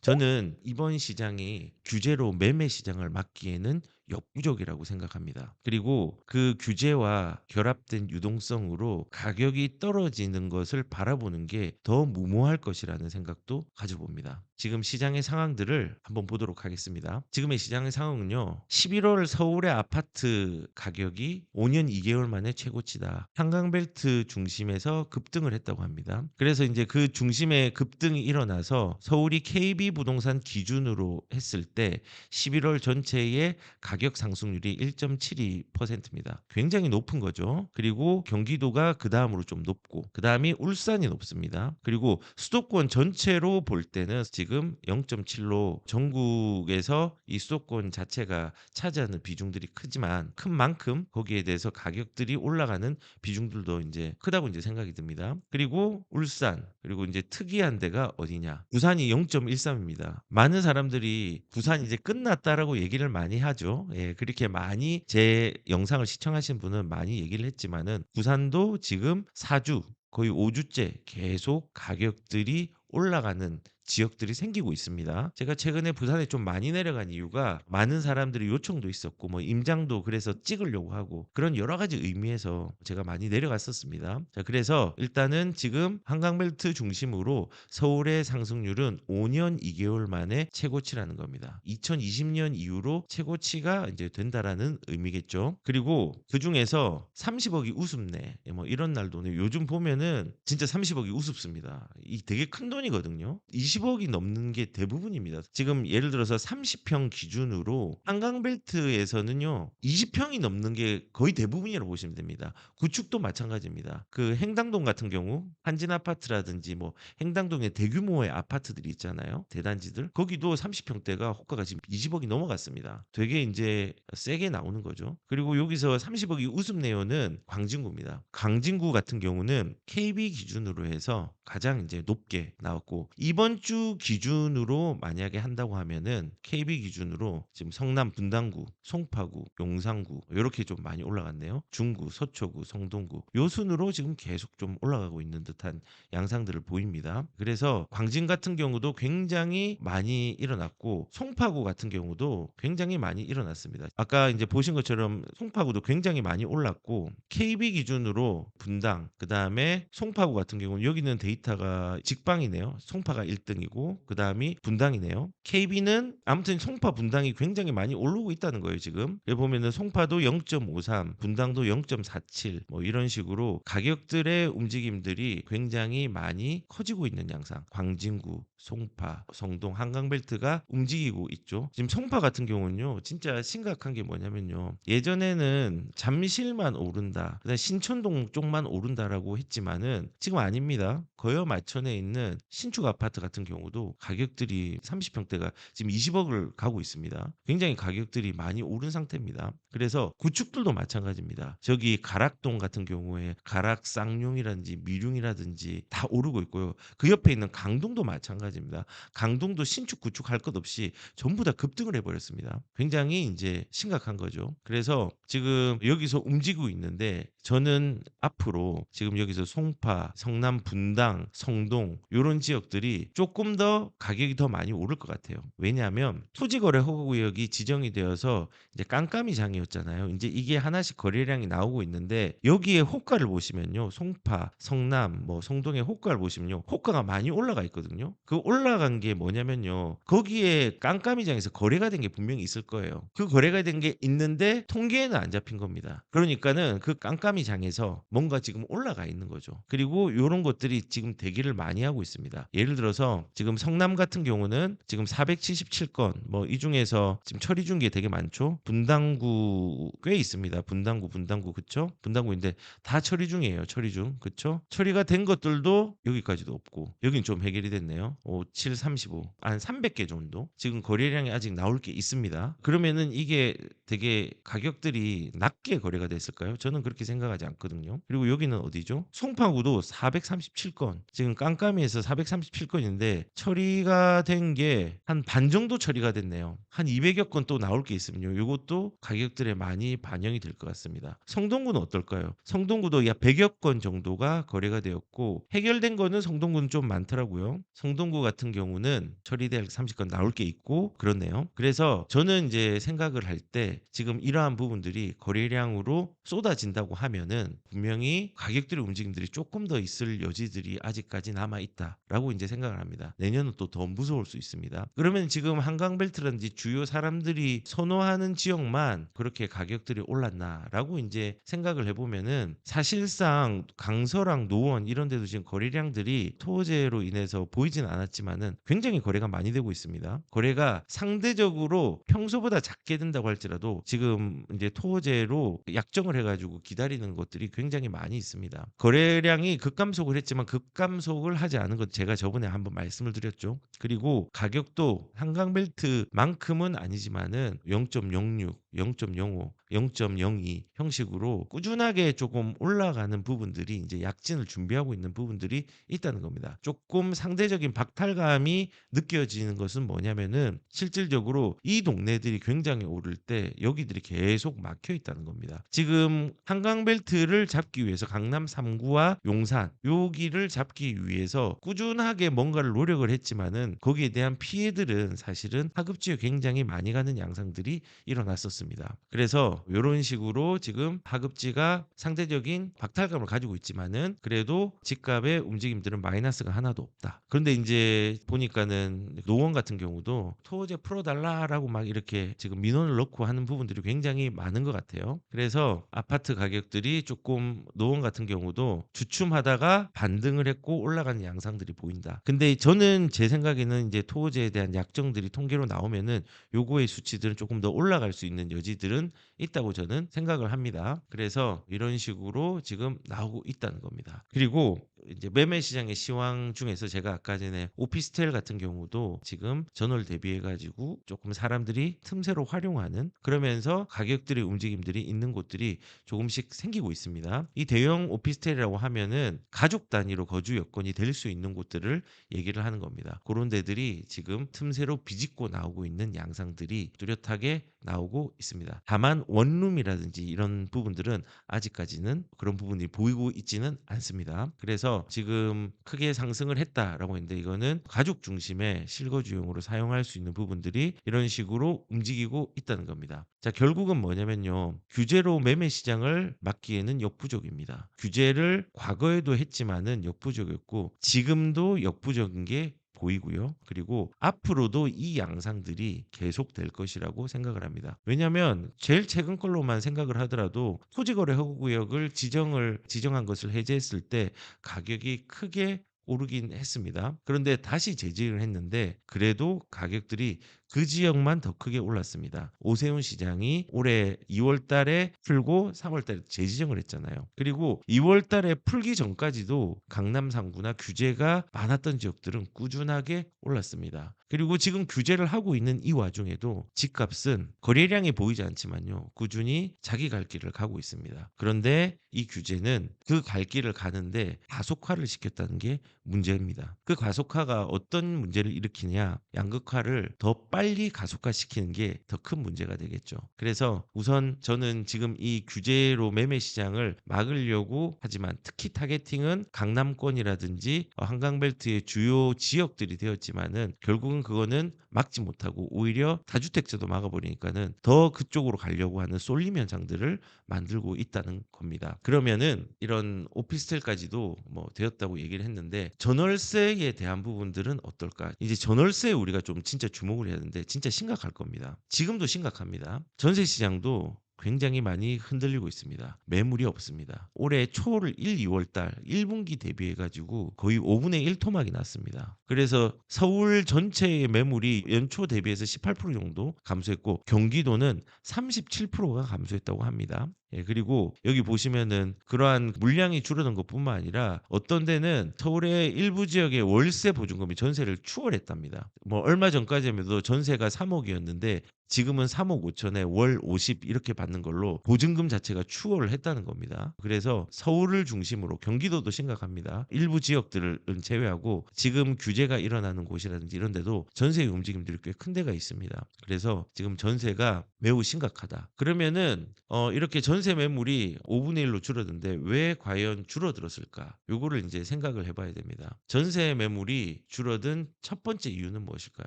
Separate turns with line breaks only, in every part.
저는 이번 시장이 규제로 매매 시장을 막기에는 역부족이라고 생각합니다. 그리고 그 규제와 결합된 유동성으로 가격이 떨어지는 것을 바라보는 게 더 무모할 것이라는 생각도 가져봅니다. 지금 시장의 상황들을 한번 보도록 하겠습니다. 지금의 시장의 상황은요. 11월 서울의 아파트 가격이 5년 2개월 만에 최고치다. 한강벨트 중심에서 급등을 했다고 합니다. 그래서 이제 그 중심에 급등이 일어나서 서울이 KB부동산 기준으로 했을 때 11월 전체의 가격 상승률이 1.72%입니다. 굉장히 높은 거죠. 그리고 경기도가 그다음으로 좀 높고 그다음이 울산이 높습니다. 그리고 수도권 전체로 볼 때는 지금 0.7로 전국에서 이 수도권 자체가 차지하는 비중들이 크지만 큰 만큼 거기에 대해서 가격들이 올라가는 비중들도 이제 크다고 이제 생각이 듭니다. 그리고 울산 그리고 이제 특이한 데가 어디냐? 부산이 0.13입니다. 많은 사람들이 부산이 이제 끝났다라고 얘기를 많이 하죠. 예, 그렇게 많이 제 영상을 시청하신 분은 많이 얘기를 했지만은 부산도 지금 4주 거의 5주째 계속 가격들이 올라가는 지역들이 생기고 있습니다. 제가 최근에 부산에 좀 많이 내려간 이유가 많은 사람들이 요청도 있었고 뭐 임장도 그래서 찍으려고 하고 그런 여러 가지 의미에서 제가 많이 내려갔었습니다. 자, 그래서 일단은 지금 한강벨트 중심으로 서울의 상승률은 5년 2개월 만에 최고치라는 겁니다. 2020년 이후로 최고치가 이제 된다라는 의미겠죠. 그리고 그중에서 30억이 우습네. 뭐 이런 날도 요즘 보면은 진짜 30억이 우습습니다. 이 되게 큰 돈이거든요. 20억이 넘는 게 대부분입니다. 지금 예를 들어서 30평 기준으로 한강벨트에서는요. 20평이 넘는 게 거의 대부분이라고 보시면 됩니다. 구축도 마찬가지입니다. 그 행당동 같은 경우 한진 아파트라든지 뭐 행당동에 대규모의 아파트들이 있잖아요. 대단지들. 거기도 30평대가 호가가 지금 20억이 넘어갔습니다. 되게 이제 세게 나오는 거죠. 그리고 여기서 30억이 우습네요는 광진구입니다. 광진구 같은 경우는 KB 기준으로 해서 가장 이제 높게 나왔고 이번 주 기준으로 만약에 한다고 하면은 KB 기준으로 지금 성남 분당구, 송파구, 용산구 이렇게 좀 많이 올라갔네요. 중구, 서초구, 성동구 요 순으로 지금 계속 좀 올라가고 있는 듯한 양상들을 보입니다. 그래서 광진 같은 경우도 굉장히 많이 일어났고 송파구 같은 경우도 굉장히 많이 일어났습니다. 아까 이제 보신 것처럼 송파구도 굉장히 많이 올랐고 KB 기준으로 분당 그다음에 송파구 같은 경우는 여기는 데이터가 직방이네요. 송파가 1등이고 그다음이 분당이네요. KB는 아무튼 송파 분당이 굉장히 많이 오르고 있다는 거예요, 지금. 여기 보면은 송파도 0.53, 분당도 0.47 뭐 이런 식으로 가격들의 움직임들이 굉장히 많이 커지고 있는 양상. 광진구, 송파, 성동, 한강벨트가 움직이고 있죠. 지금 송파 같은 경우는요. 진짜 심각한 게 뭐냐면요. 예전에는 잠실만 오른다. 그다음에 신촌동 쪽만 오른다라고 했지만은 지금 아닙니다. 거여 마천에 있는 신축 아파트 같은 경우도 가격들이 30평대가 지금 20억을 가고 있습니다. 굉장히 가격들이 많이 오른 상태입니다. 그래서 구축들도 마찬가지입니다. 저기 가락동 같은 경우에 가락 쌍용이라든지 미룡이라든지 다 오르고 있고요. 그 옆에 있는 강동도 마찬가지입니다. 강동도 신축 구축 할 것 없이 전부 다 급등을 해버렸습니다. 굉장히 이제 심각한 거죠. 그래서 지금 여기서 움직이고 있는데 저는 앞으로 지금 여기서 송파, 성남 분당, 성동 요런 지역들이 조금 더 가격이 더 많이 오를 것 같아요. 왜냐하면 토지거래 허가구역이 지정이 되어서 이제 깜깜이 장이었잖아요. 이제 이게 하나씩 거래량이 나오고 있는데 여기에 호가를 보시면요. 송파, 성남, 뭐 성동의 호가를 보시면요. 호가가 많이 올라가 있거든요. 그 올라간 게 뭐냐면요. 거기에 깜깜이 장에서 거래가 된 게 분명히 있을 거예요. 그 거래가 된 게 있는데 통계에는 안 잡힌 겁니다. 그러니까는 그 깜깜이 장에서 뭔가 지금 올라가 있는 거죠. 그리고 요런 것들이 지금 대기를 많이 하고 있습니다. 예를 들어서 지금 성남 같은 경우는 지금 477건 뭐 이 중에서 지금 처리 중 게 되게 많죠. 분당구 꽤 있습니다. 분당구 그쵸? 분당구인데 다 처리 중이에요. 처리 중 그쵸? 처리가 된 것들도 여기까지도 없고 여긴 좀 해결이 됐네요. 5, 7, 35 한 300개 정도 지금 거래량이 아직 나올 게 있습니다. 그러면은 이게 되게 가격들이 낮게 거래가 됐을까요? 저는 그렇게 생각하지 않거든요. 그리고 여기는 어디죠? 송파구도 437건 지금 깜깜이에서 437건인데 있는데 처리가 된 게 한 반 정도 처리가 됐네요. 한 200여 건 또 나올 게 있으면요. 요것도 가격들에 많이 반영이 될 것 같습니다. 성동구는 어떨까요? 성동구도 약 100여 건 정도가 거래가 되었고 해결된 거는 성동구는 좀 많더라고요. 성동구 같은 경우는 처리될 30건 나올 게 있고 그렇네요. 그래서 저는 이제 생각을 할 때 지금 이러한 부분들이 거래량으로 쏟아진다고 하면은 분명히 가격들의 움직임들이 조금 더 있을 여지들이 아직까지 남아 있다라고 이제 생각을 합니다. 내년은 또 더 무서울 수 있습니다. 그러면 지금 한강벨트라든지 주요 사람들이 선호하는 지역만 그렇게 가격들이 올랐나라고 이제 생각을 해보면은 사실상 강서랑 노원 이런 데도 지금 거래량들이 토호제로 인해서 보이진 않았지만은 굉장히 거래가 많이 되고 있습니다. 거래가 상대적으로 평소보다 작게 된다고 할지라도 지금 이제 토호제로 약정을 해가지고 기다리는 것들이 굉장히 많이 있습니다. 거래량이 급감속을 했지만 급감속을 하지 않은 것 제가 저번에 한번 말씀을 드렸죠. 그리고 가격도 한강벨트만큼은 아니지만은 0.06, 0.05, 0.02 형식으로 꾸준하게 조금 올라가는 부분들이 이제 약진을 준비하고 있는 부분들이 있다는 겁니다. 조금 상대적인 박탈감이 느껴지는 것은 뭐냐면은 실질적으로 이 동네들이 굉장히 오를 때 여기들이 계속 막혀 있다는 겁니다. 지금 한강벨트를 잡기 위해서 강남 3구와 용산 여기를 잡기 위해서 꾸준하게 뭔가를 노력을 했지만은 거기에 대한 피해들은 사실은 하급지에 굉장히 많이 가는 양상들이 일어났었습니다. 그래서 이런 식으로 지금 하급지가 상대적인 박탈감을 가지고 있지만은 그래도 집값의 움직임들은 마이너스가 하나도 없다. 그런데 이제 보니까는 노원 같은 경우도 토지 풀어달라라고 막 이렇게 지금 민원을 넣고 하는 부분들이 굉장히 많은 것 같아요. 그래서 아파트 가격들이 조금 노원 같은 경우도 주춤하다가 반등을 했고 올라가는 양상들이 보인다. 근데 저는 제 생각에는 이제 토지에 대한 약정들이 통계로 나오면은 요거의 수치들은 조금 더 올라갈 수 있는 여지들은 있다고 저는 생각을 합니다. 그래서 이런 식으로 지금 나오고 있다는 겁니다. 그리고 이제 매매 시장의 시황 중에서 제가 아까 전에 오피스텔 같은 경우도 지금 전월 대비해 가지고 조금 사람들이 틈새로 활용하는 그러면서 가격들의 움직임들이 있는 곳들이 조금씩 생기고 있습니다. 이 대형 오피스텔이라고 하면은 가족 단위로 거주 여건이 될 수 있는 곳들을 얘기를 하는 겁니다. 그런 데들이 지금 틈새로 비집고 나오고 있는 양상들이 뚜렷하게 나오고 있습니다. 다만 원룸이라든지 이런 부분들은 아직까지는 그런 부분이 보이고 있지는 않습니다. 그래서 지금 크게 상승을 했다라고 했는데 이거는 가족 중심의 실거주용으로 사용할 수 있는 부분들이 이런 식으로 움직이고 있다는 겁니다. 자, 결국은 뭐냐면요. 규제로 매매 시장을 막기에는 역부족입니다. 규제를 과거에도 했지만은 역부족이었고 지금도 역부족인 게 보이고요. 그리고 앞으로도 이 양상들이 계속될 것이라고 생각을 합니다. 왜냐하면 제일 최근 걸로만 생각을 하더라도 토지거래 허구구역을 지정한 것을 해제했을 때 가격이 크게 오르긴 했습니다. 그런데 다시 재지을 했는데 그래도 가격들이 그 지역만 더 크게 올랐습니다. 오세훈 시장이 올해 2월 달에 풀고 3월 달에 재지정을 했잖아요. 그리고 2월 달에 풀기 전까지도 강남 3구나 규제가 많았던 지역들은 꾸준하게 올랐습니다. 그리고 지금 규제를 하고 있는 이 와중에도 집값은 거래량이 보이지 않지만요. 꾸준히 자기 갈 길을 가고 있습니다. 그런데 이 규제는 그 갈 길을 가는데 가속화를 시켰다는 게 문제입니다. 그 가속화가 어떤 문제를 일으키냐? 양극화를 더 빨리 가속화시키는 게 더 큰 문제가 되겠죠. 그래서 우선 저는 지금 이 규제로 매매 시장을 막으려고 하지만 특히 타겟팅은 강남권이라든지 한강벨트의 주요 지역들이 되었지만은 결국은 그거는 막지 못하고 오히려 다주택자도 막아버리니까는 더 그쪽으로 가려고 하는 쏠림 현상들을 만들고 있다는 겁니다. 그러면은 이런 오피스텔까지도 뭐 되었다고 얘기를 했는데 전월세에 대한 부분들은 어떨까? 이제 전월세에 우리가 좀 진짜 주목을 해야 되는데 진짜 심각할 겁니다. 지금도 심각합니다. 전세 시장도 굉장히 많이 흔들리고 있습니다. 매물이 없습니다. 올해 초를 1, 2월 달 1분기 대비해 가지고 거의 5분의 1 토막이 났습니다. 그래서 서울 전체의 매물이 연초 대비해서 18% 정도 감소했고 경기도는 37%가 감소했다고 합니다. 그리고 여기 보시면은 그러한 물량이 줄어든 것뿐만 아니라 어떤 데는 서울의 일부 지역의 월세 보증금이 전세를 추월했답니다. 뭐 얼마 전까지만 해도 전세가 3억 이었는데 지금은 3억 5천에 월 50 이렇게 받는 걸로 보증금 자체가 추월을 했다는 겁니다. 그래서 서울을 중심으로 경기도도 심각합니다. 일부 지역들은 제외하고 지금 규제가 일어나는 곳이라든지 이런 데도 전세의 움직임들이 꽤 큰 데가 있습니다. 그래서 지금 전세가 매우 심각하다. 그러면은 이렇게 전세 매물이 5분의 1로 줄어든데 왜 과연 줄어들었을까? 요거를 이제 생각을 해 봐야 됩니다. 전세 매물이 줄어든 첫 번째 이유는 무엇일까요?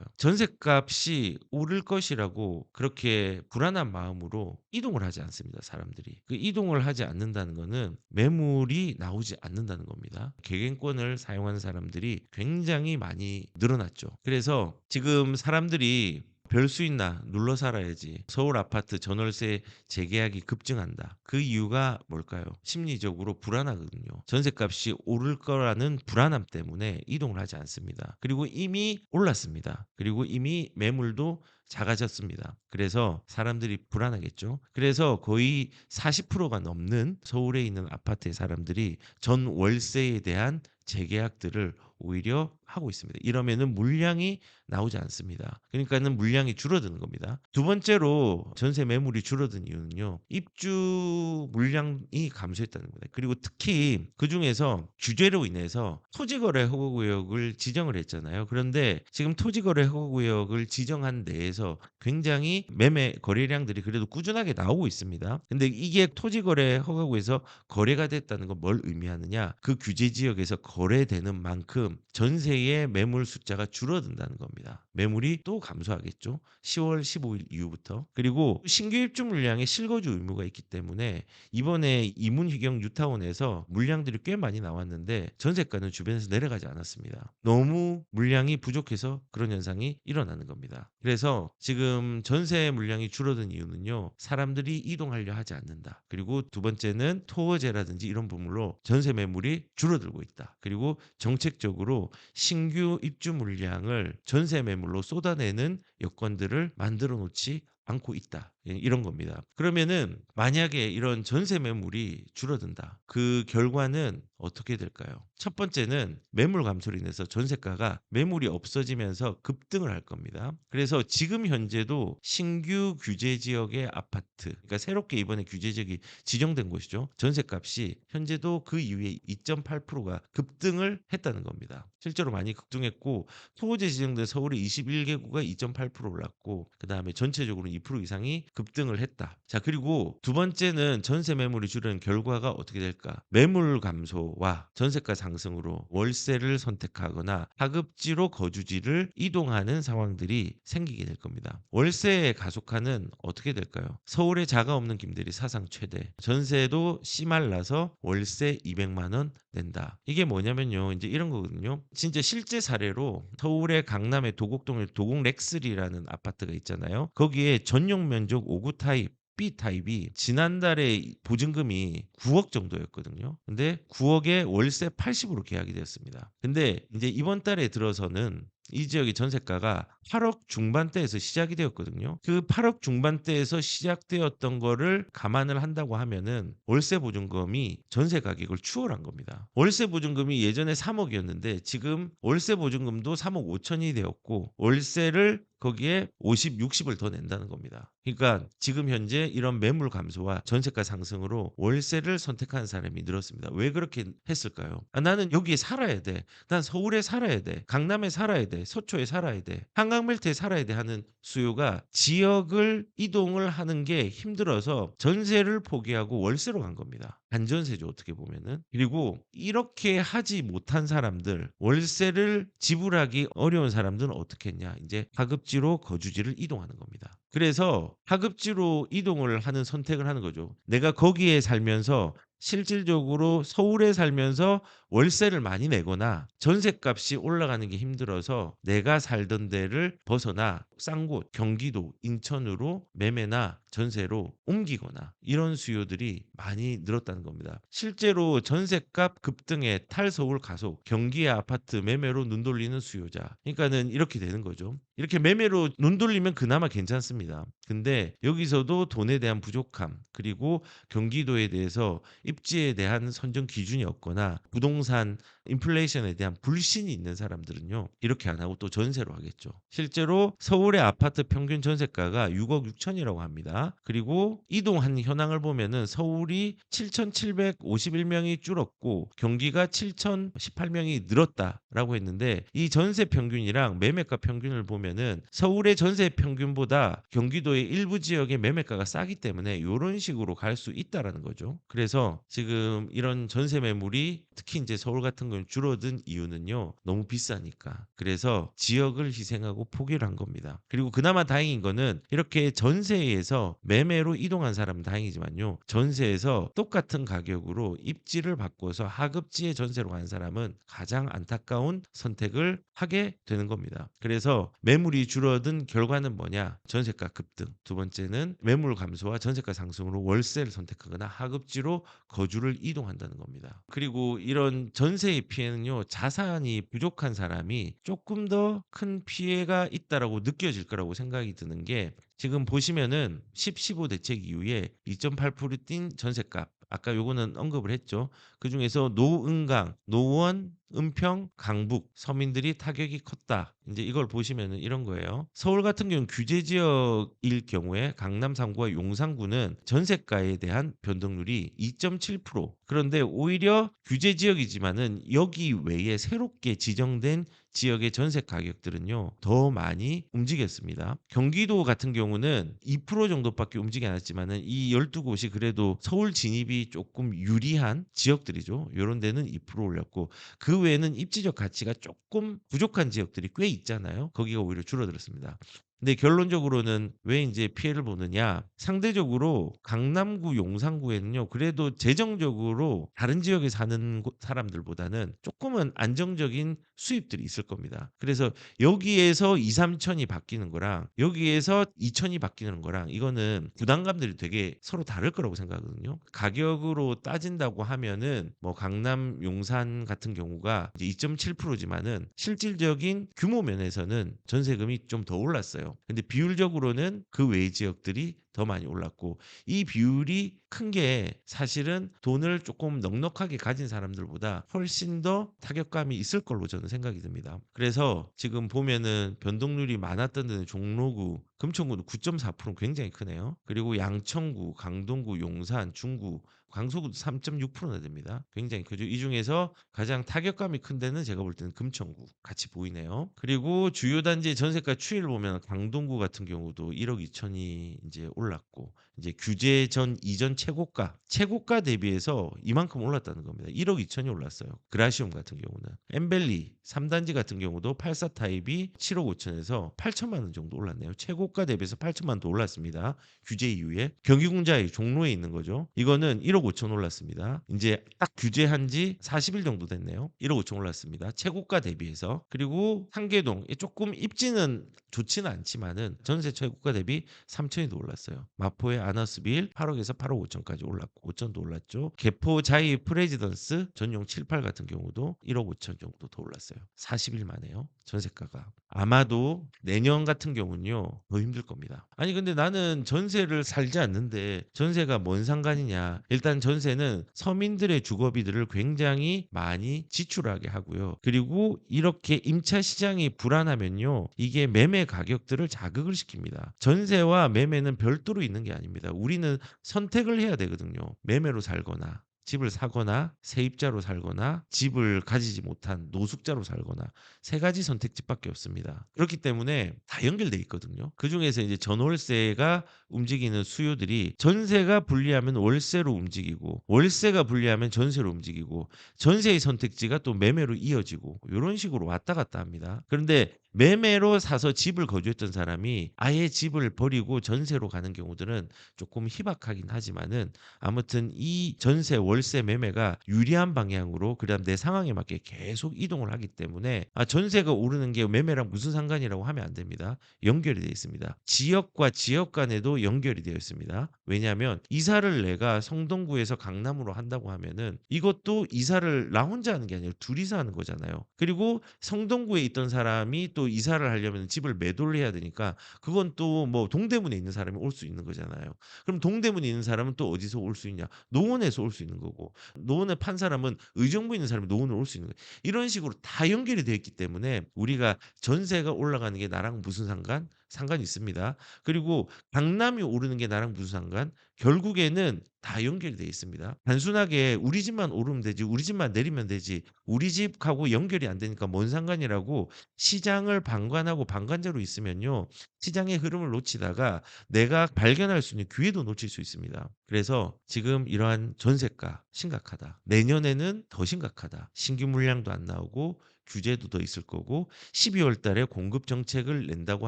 전셋값이 오를 것이라고 그렇게 불안한 마음으로 이동을 하지 않습니다, 사람들이. 그 이동을 하지 않는다는 거는 매물이 나오지 않는다는 겁니다. 계갱권을 사용하는 사람들이 굉장히 많이 늘어났죠. 그래서 지금 사람들이 별 수 있나 눌러 살아야지. 서울 아파트 전월세 재계약이 급증한다. 그 이유가 뭘까요? 심리적으로 불안하거든요. 전셋값이 오를 거라는 불안함 때문에 이동을 하지 않습니다. 그리고 이미 올랐습니다. 그리고 이미 매물도 작아졌습니다. 그래서 사람들이 불안하겠죠. 그래서 거의 40%가 넘는 서울에 있는 아파트의 사람들이 전 월세에 대한 재계약들을 오히려 하고 있습니다. 이러면은 물량이 나오지 않습니다. 그러니까는 물량이 줄어드는 겁니다. 두 번째로 전세 매물이 줄어든 이유는요. 입주 물량이 감소했다는 겁니다. 그리고 특히 그중에서 규제로 인해서 토지거래 허가구역을 지정을 했잖아요. 그런데 지금 토지거래 허가구역을 지정한 내에서 굉장히 매매 거래량들이 그래도 꾸준하게 나오고 있습니다. 근데 이게 토지거래 허가구에서 거래가 됐다는 건 뭘 의미하느냐? 그 규제 지역에서 거래되는 만큼 전세의 매물 숫자가 줄어든다는 겁니다. 매물이 또 감소하겠죠. 10월 15일 이후부터. 그리고 신규 입주 물량에 실거주 의무가 있기 때문에 이번에 이문희경 뉴타운에서 물량들이 꽤 많이 나왔는데 전세가는 주변에서 내려가지 않았습니다. 너무 물량이 부족해서 그런 현상이 일어나는 겁니다. 그래서 지금 전세 물량이 줄어든 이유는요. 사람들이 이동하려 하지 않는다. 그리고 두 번째는 토어제라든지 이런 부분으로 전세 매물이 줄어들고 있다. 그리고 정책적으로 신규 입주 물량을 전세 매물로 쏟아내는 여건들을 만들어 놓지 않고 있다. 이런 겁니다. 그러면은 만약에 이런 전세 매물이 줄어든다. 그 결과는 어떻게 될까요? 첫 번째는 매물 감소로 인해서 전세가가 매물이 없어지면서 급등을 할 겁니다. 그래서 지금 현재도 신규 규제 지역의 아파트, 그러니까 새롭게 이번에 규제 지역이 지정된 곳이죠. 전세값이 현재도 그 이후에 2.8%가 급등을 했다는 겁니다. 실제로 많이 급등했고 토호제 지정된 서울의 21개구가 2.8% 올랐고 그다음에 전체적으로 2% 이상이 급등을 했다. 자, 그리고 두 번째는 전세 매물이 줄은 결과가 어떻게 될까? 매물 감소와 전세가 상승으로 월세를 선택하거나 하급지로 거주지를 이동하는 상황들이 생기게 될 겁니다. 월세 가속화는 어떻게 될까요? 서울에 자가 없는 김들이 사상 최대. 전세도 씨말라서 월세 200만 원 낸다. 이게 뭐냐면요. 이제 이런 거거든요. 진짜 실제 사례로 서울의 강남의 도곡동에 도곡렉스리라는 아파트가 있잖아요. 거기에 전용 면적 5구 타입 B 타입이 지난달에 보증금이 9억 정도였거든요. 근데 9억에 월세 80으로 계약이 되었습니다. 근데 이제 이번 달에 들어서는 이 지역의 전세가가 8억 중반대에서 시작이 되었거든요. 그 8억 중반대에서 시작되었던 거를 감안을 한다고 하면은 월세 보증금이 전세 가격을 추월한 겁니다. 월세 보증금이 예전에 3억이었는데 지금 월세 보증금도 3억 5천이 되었고 월세를 거기에 50, 60을 더 낸다는 겁니다. 그러니까 지금 현재 이런 매물 감소와 전세가 상승으로 월세를 선택하는 사람이 늘었습니다. 왜 그렇게 했을까요? 나는 여기에 살아야 돼. 난 서울에 살아야 돼. 강남에 살아야 돼. 서초에 살아야 돼. 한강벨트에 살아야 돼 하는 수요가 지역을 이동을 하는 게 힘들어서 전세를 포기하고 월세로 간 겁니다. 반전세죠, 어떻게 보면은. 그리고 이렇게 하지 못한 사람들, 월세를 지불하기 어려운 사람들은 어떻게 했냐? 이제 하급지로 거주지를 이동하는 겁니다. 그래서 하급지로 이동을 하는 선택을 하는 거죠. 내가 거기에 살면서 실질적으로 서울에 살면서 월세를 많이 내거나 전셋값이 올라가는 게 힘들어서 내가 살던 데를 벗어나 싼 곳, 경기도, 인천으로 매매나 전세로 옮기거나 이런 수요들이 많이 늘었다는 겁니다. 실제로 전셋값 급등의 탈서울 가속, 경기의 아파트 매매로 눈 돌리는 수요자. 그러니까는 이렇게 되는 거죠. 이렇게 매매로 눈 돌리면 그나마 괜찮습니다. 근데 여기서도 돈에 대한 부족함, 그리고 경기도에 대해서 입지에 대한 선정 기준이 없거나 부동산 인플레이션에 대한 불신이 있는 사람들은요. 이렇게 안 하고 또 전세로 하겠죠. 실제로 서울의 아파트 평균 전세가가 6억 6천이라고 합니다. 그리고 이동한 현황을 보면은 서울이 7,751명이 줄었고 경기가 7,018명이 늘었다라고 했는데, 이 전세 평균이랑 매매가 평균을 보면은 서울의 전세 평균보다 경기도의 일부 지역의 매매가가 싸기 때문에 이런 식으로 갈 수 있다라는 거죠. 그래서 지금 이런 전세 매물이 특히 이제 서울 같은 경우는 줄어든 이유는요. 너무 비싸니까. 그래서 지역을 희생하고 포기를 한 겁니다. 그리고 그나마 다행인 거는 이렇게 전세에서 매매로 이동한 사람은 다행이지만요. 전세에서 똑같은 가격으로 입지를 바꿔서 하급지의 전세로 간 사람은 가장 안타까운 선택을 하게 되는 겁니다. 그래서 매물이 줄어든 결과는 뭐냐? 전세가 급등. 두 번째는 매물 감소와 전세가 상승으로 월세를 선택하거나 하급지로 거주를 이동한다는 겁니다. 그리고 이런 전세의 피해는요. 자산이 부족한 사람이 조금 더 큰 피해가 있다라고 느껴질 거라고 생각이 드는 게, 지금 보시면은 10-15 대책 이후에 2.8% 뛴 전셋값, 아까 요거는 언급을 했죠. 그중에서 노은강, 노원, 은평, 강북 서민들이 타격이 컸다. 이제 이걸 보시면은 이런 거예요. 서울 같은 경우는 규제 지역일 경우에 강남 3구와 용산구는 전세가에 대한 변동률이 2.7%. 그런데 오히려 규제 지역이지만은 여기 외에 새롭게 지정된 지역의 전세 가격들은요 더 많이 움직였습니다. 경기도 같은 경우는 2% 정도밖에 움직이지 않았지만은 이 12곳이 그래도 서울 진입이 조금 유리한 지역들이죠. 이런 데는 2% 올렸고, 그 외에는 입지적 가치가 조금 부족한 지역들이 꽤 있잖아요. 거기가 오히려 줄어들었습니다. 근데 결론적으로는 왜 이제 피해를 보느냐? 상대적으로 강남구, 용산구에는요. 그래도 재정적으로 다른 지역에 사는 사람들보다는 조금은 안정적인 수입들이 있을 겁니다. 그래서 여기에서 2-3천이 바뀌는 거랑 여기에서 2천이 바뀌는 거랑 이거는 부담감들이 되게 서로 다를 거라고 생각하거든요. 가격으로 따진다고 하면은 뭐 강남, 용산 같은 경우가 이제 2.7%지만은 실질적인 규모 면에서는 전세금이 좀 더 올랐어요. 근데 비율적으로는 그 외의 지역들이 더 많이 올랐고, 이 비율이 큰 게 사실은 돈을 조금 넉넉하게 가진 사람들보다 훨씬 더 타격감이 있을 걸로 저는 생각이 듭니다. 그래서 지금 보면은 변동률이 많았던 데는 종로구, 금천구도 9.4% 굉장히 크네요. 그리고 양천구, 강동구, 용산, 중구, 광소구도 3.6%나 됩니다. 굉장히 크죠. 이 중에서 가장 타격감이 큰 데는 제가 볼 때는 금천구 같이 보이네요. 그리고 주요 단지 전세가 추이를 보면 강동구 같은 경우도 1억 2천이 이제 올랐고, 이제 규제 전 이전 최고가 대비해서 이만큼 올랐다는 겁니다. 1억 2천이 올랐어요. 그라시움 같은 경우는. 엠벨리 3단지 같은 경우도 84 타입이 7억 5천에서 8천만 원 정도 올랐네요. 최고가 대비해서 8천만 원 더 올랐습니다. 규제 이후에. 경기공자의 종로에 있는 거죠. 이거는 1억 5천 올랐습니다. 이제 딱 규제한 지 40일 정도 됐네요. 1억 5천 올랐습니다. 최고가 대비해서. 그리고 상계동 조금 입지는 좋지는 않지만은 전세 최고가 대비 3천이 더 올랐어요. 마포의 아너스빌 8억에서 8억 5천까지 올랐고 5천도 올랐죠. 개포 자이 프레지던스 전용 78 같은 경우도 1억 5천 정도 더 올랐어요. 40일 만에요. 전세가가. 아마도 내년 같은 경우는요 더 힘들 겁니다. 아니 근데 나는 전세를 살지 않는데 전세가 뭔 상관이냐. 일단 전세는 서민들의 주거비들을 굉장히 많이 지출하게 하고요. 그리고 이렇게 임차 시장이 불안하면요 이게 매매 가격들을 자극을 시킵니다. 전세와 매매는 별도로 있는 게 아닙니다. 우리는 선택을 해야 되거든요. 매매로 살거나 집을 사거나 세입자로 살거나 집을 가지지 못한 노숙자로 살거나 세 가지 선택지밖에 없습니다. 그렇기 때문에 다 연결돼 있거든요. 그중에서 이제 전월세가 움직이는 수요들이 전세가 불리하면 월세로 움직이고 월세가 불리하면 전세로 움직이고 전세의 선택지가 또 매매로 이어지고 이런 식으로 왔다 갔다 합니다. 그런데 매매로 사서 집을 거주했던 사람이 아예 집을 버리고 전세로 가는 경우들은 조금 희박하긴 하지만은 아무튼 이 전세, 월세 매매가 유리한 방향으로 그다음 내 상황에 맞게 계속 이동을 하기 때문에 전세가 오르는 게 매매랑 무슨 상관이라고 하면 안 됩니다. 연결이 되어 있습니다. 지역과 지역 간에도 연결이 되어 있습니다. 왜냐하면 이사를 내가 성동구에서 강남으로 한다고 하면은 이것도 이사를 나 혼자 하는 게 아니라 둘이서 하는 거잖아요. 그리고 성동구에 있던 사람이 또 이사를 하려면 집을 매도를 해야 되니까 그건 또 뭐 동대문에 있는 사람이 올 수 있는 거잖아요. 그럼 동대문에 있는 사람은 또 어디서 올 수 있냐? 노원에서 올 수 있는 거고 노원에 판 사람은 의정부에 있는 사람이 노원으로 올 수 있는 거예요. 이런 식으로 다 연결이 되어 있기 때문에 우리가 전세가 올라가는 게 나랑 무슨 상관? 상관이 있습니다. 그리고 강남이 오르는 게 나랑 무슨 상관? 결국에는 다 연결이 되어 있습니다. 단순하게 우리 집만 오르면 되지, 우리 집만 내리면 되지, 우리 집하고 연결이 안 되니까 뭔 상관이라고 시장을 방관하고 방관자로 있으면요. 시장의 흐름을 놓치다가 내가 발견할 수 있는 기회도 놓칠 수 있습니다. 그래서 지금 이러한 전세가 심각하다. 내년에는 더 심각하다. 신규 물량도 안 나오고 규제도 더 있을 거고 12월 달에 공급 정책을 낸다고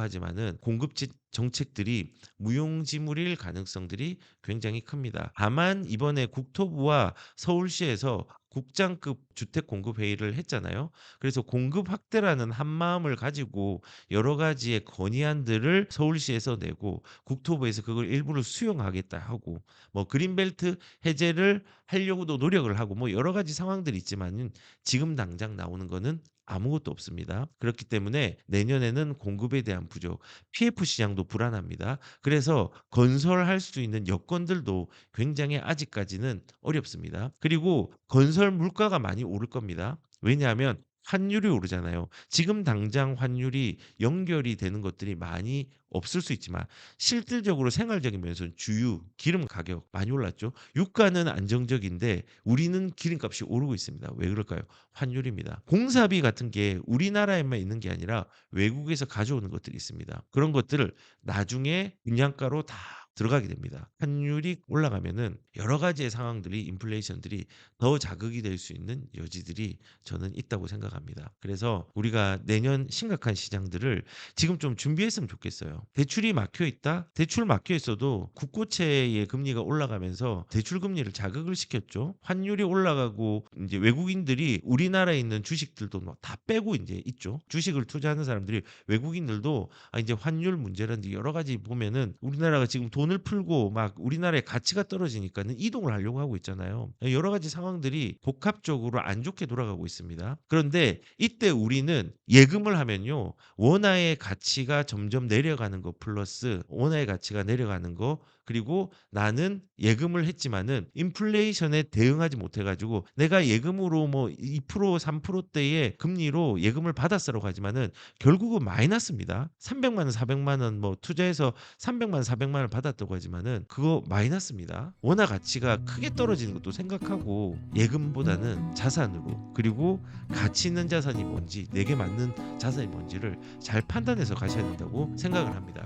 하지만은 정책들이 무용지물일 가능성들이 굉장히 큽니다. 다만 이번에 국토부와 서울시에서 국장급 주택 공급 회의를 했잖아요. 그래서 공급 확대라는 한마음을 가지고 여러 가지의 건의안들을 서울시에서 내고 국토부에서 그걸 일부를 수용하겠다 하고 뭐 그린벨트 해제를 하려고도 노력을 하고 뭐 여러 가지 상황들이 있지만은 지금 당장 나오는 거는 아무것도 없습니다. 그렇기 때문에 내년에는 공급에 대한 부족, PF 시장도 불안합니다. 그래서 건설할 수 있는 여건들도 굉장히 아직까지는 어렵습니다. 그리고 건설 물가가 많이 오를 겁니다. 왜냐하면 환율이 오르잖아요. 지금 당장 환율이 연결이 되는 것들이 많이 없을 수 있지만 실질적으로 생활적인 면에서는 주유, 기름 가격 많이 올랐죠. 유가는 안정적인데 우리는 기름값이 오르고 있습니다. 왜 그럴까요? 환율입니다. 공사비 같은 게 우리나라에만 있는 게 아니라 외국에서 가져오는 것들이 있습니다. 그런 것들을 나중에 분양가로 다 들어가게 됩니다. 환율이 올라가면은 여러 가지의 상황들이 인플레이션들이 더 자극이 될 수 있는 여지들이 저는 있다고 생각합니다. 그래서 우리가 내년 심각한 시장들을 지금 좀 준비했으면 좋겠어요. 대출이 막혀 있다? 대출 막혀 있어도 국고채의 금리가 올라가면서 대출 금리를 자극을 시켰죠. 환율이 올라가고 이제 외국인들이 우리나라에 있는 주식들도 뭐 다 빼고 이제 있죠. 주식을 투자하는 사람들이 외국인들도 이제 환율 문제라든지 여러 가지 보면은 우리나라가 지금 돈을 풀고 막 우리나라의 가치가 떨어지니까는 이동을 하려고 하고 있잖아요. 여러 가지 상황들이 복합적으로 안 좋게 돌아가고 있습니다. 그런데 이때 우리는 예금을 하면요. 원화의 가치가 점점 내려가는 거 플러스 원화의 가치가 내려가는 거 그리고 나는 예금을 했지만은 인플레이션에 대응하지 못해 가지고 내가 예금으로 뭐 2% 3%대의 금리로 예금을 받았으라고 하지만은 결국은 마이너스입니다. 300만 원, 400만 원 뭐 투자해서 300만 원, 400만 원 받았다고 하지만은 그거 마이너스입니다. 원화 가치가 크게 떨어지는 것도 생각하고 예금보다는 자산으로 그리고 가치 있는 자산이 뭔지 내게 맞는 자산이 뭔지를 잘 판단해서 가셔야 된다고 생각을 합니다.